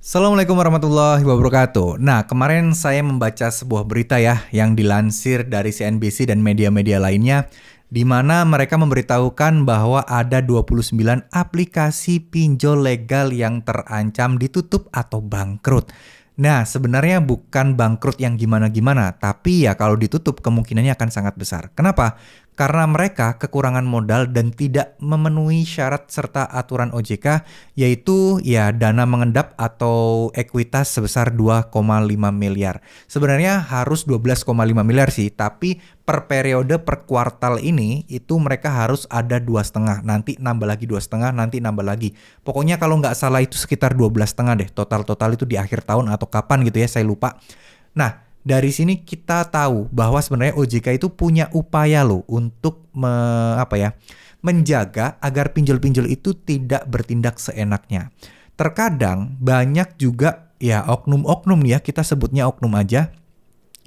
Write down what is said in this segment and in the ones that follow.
Assalamualaikum warahmatullahi wabarakatuh. Nah, kemarin saya membaca sebuah berita ya yang dilansir dari CNBC dan media-media lainnya di mana mereka memberitahukan bahwa ada 29 aplikasi pinjol legal yang terancam ditutup atau bangkrut. Nah, sebenarnya bukan bangkrut yang gimana-gimana, tapi ya kalau ditutup kemungkinannya akan sangat besar. Kenapa? Karena mereka kekurangan modal dan tidak memenuhi syarat serta aturan OJK, yaitu ya dana mengendap atau ekuitas sebesar 2,5 miliar. Sebenarnya harus 12,5 miliar sih, tapi per periode per kuartal ini itu mereka harus ada 2,5, nanti nambah lagi 2,5, nanti nambah lagi. Pokoknya kalau nggak salah itu sekitar 12,5 deh, total itu di akhir tahun atau kapan gitu ya, saya lupa. Nah, dari sini kita tahu bahwa sebenarnya OJK itu punya upaya loh untuk menjaga agar pinjol-pinjol itu tidak bertindak seenaknya. Terkadang banyak juga ya oknum-oknum ya, kita sebutnya oknum aja,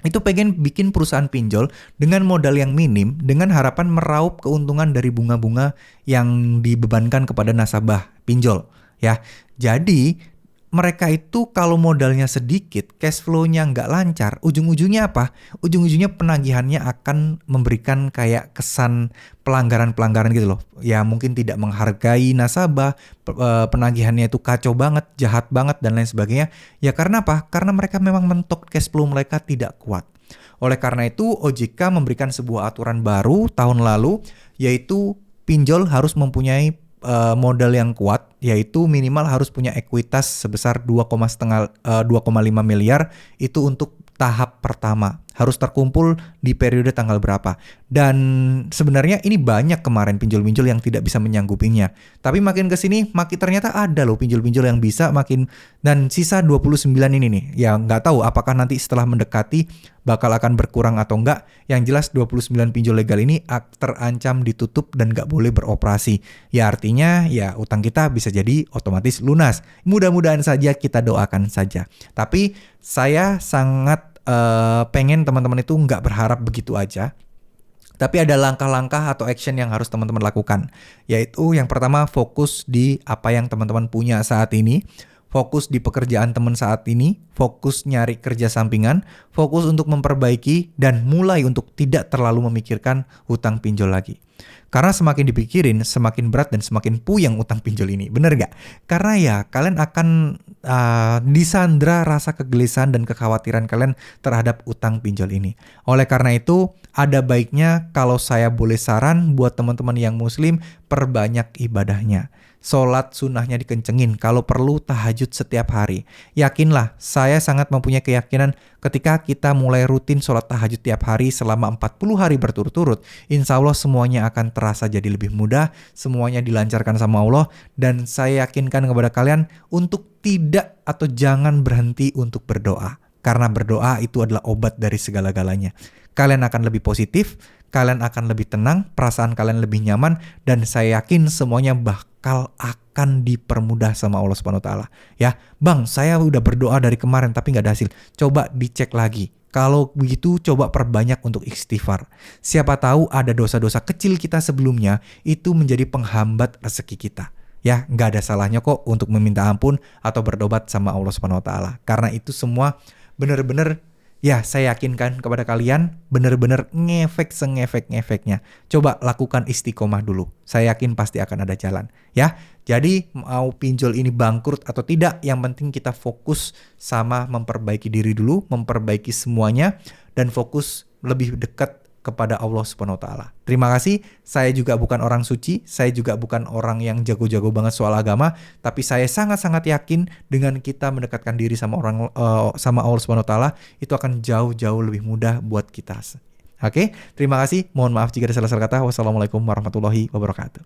itu pengen bikin perusahaan pinjol dengan modal yang minim dengan harapan meraup keuntungan dari bunga-bunga yang dibebankan kepada nasabah pinjol ya. Jadi mereka itu kalau modalnya sedikit, cash flow-nya nggak lancar, ujung-ujungnya apa? Ujung-ujungnya penagihannya akan memberikan kayak kesan pelanggaran-pelanggaran gitu loh. Ya mungkin tidak menghargai nasabah, penagihannya itu kacau banget, jahat banget, dan lain sebagainya. Ya karena apa? Karena mereka memang mentok cash flow mereka tidak kuat. Oleh karena itu, OJK memberikan sebuah aturan baru tahun lalu, yaitu pinjol harus mempunyai modal yang kuat, yaitu minimal harus punya ekuitas sebesar 2,5 miliar itu untuk tahap pertama. Harus terkumpul di periode tanggal berapa. Dan sebenarnya ini banyak kemarin pinjol-pinjol yang tidak bisa menyanggupinya. Tapi makin ke sini makin ternyata ada loh pinjol-pinjol yang bisa makin, dan sisa 29 ini nih. Ya nggak tahu apakah nanti setelah mendekati bakal akan berkurang atau enggak. Yang jelas 29 pinjol legal ini terancam ditutup dan nggak boleh beroperasi. Ya artinya ya utang kita bisa jadi otomatis lunas. Mudah-mudahan saja, kita doakan saja. Tapi saya sangat pengen teman-teman itu nggak berharap begitu aja. Tapi ada langkah-langkah atau action yang harus teman-teman lakukan. Yaitu yang pertama, fokus di apa yang teman-teman punya saat ini. Fokus di pekerjaan teman saat ini, fokus nyari kerja sampingan, fokus untuk memperbaiki, dan mulai untuk tidak terlalu memikirkan hutang pinjol lagi. Karena semakin dipikirin, semakin berat dan semakin puyeng utang pinjol ini. Bener gak? Karena ya kalian akan disandra rasa kegelisahan dan kekhawatiran kalian terhadap utang pinjol ini. Oleh karena itu, ada baiknya kalau saya boleh saran buat teman-teman yang muslim, perbanyak ibadahnya. Sholat sunnahnya dikencengin, kalau perlu tahajud setiap hari. Yakinlah, saya sangat mempunyai keyakinan ketika kita mulai rutin sholat tahajud tiap hari selama 40 hari berturut-turut, insya Allah semuanya akan terasa jadi lebih mudah, semuanya dilancarkan sama Allah, dan saya yakinkan kepada kalian untuk tidak atau jangan berhenti untuk berdoa. Karena berdoa itu adalah obat dari segala-galanya. Kalian akan lebih positif, kalian akan lebih tenang, perasaan kalian lebih nyaman, dan saya yakin semuanya bakal akan dipermudah sama Allah Subhanahu wa taala. Ya, Bang, saya udah berdoa dari kemarin tapi nggak ada hasil. Coba dicek lagi. Kalau begitu coba perbanyak untuk istighfar. Siapa tahu ada dosa-dosa kecil kita sebelumnya itu menjadi penghambat rezeki kita. Ya, nggak ada salahnya kok untuk meminta ampun atau bertobat sama Allah Subhanahu wa taala. Karena itu semua benar-benar, ya saya yakinkan kepada kalian benar-benar ngefek sengefek-ngefeknya. Coba lakukan istiqomah dulu. Saya yakin pasti akan ada jalan. Ya, jadi mau pinjol ini bangkrut atau tidak, yang penting kita fokus sama memperbaiki diri dulu, memperbaiki semuanya, dan fokus lebih dekat kepada Allah Subhanahu wa taala. Terima kasih. Saya juga bukan orang suci, saya juga bukan orang yang jago-jago banget soal agama, tapi saya sangat-sangat yakin dengan kita mendekatkan diri sama sama Allah Subhanahu wa taala, itu akan jauh-jauh lebih mudah buat kita. Oke? Terima kasih. Mohon maaf jika ada salah-salah kata. Wassalamualaikum warahmatullahi wabarakatuh.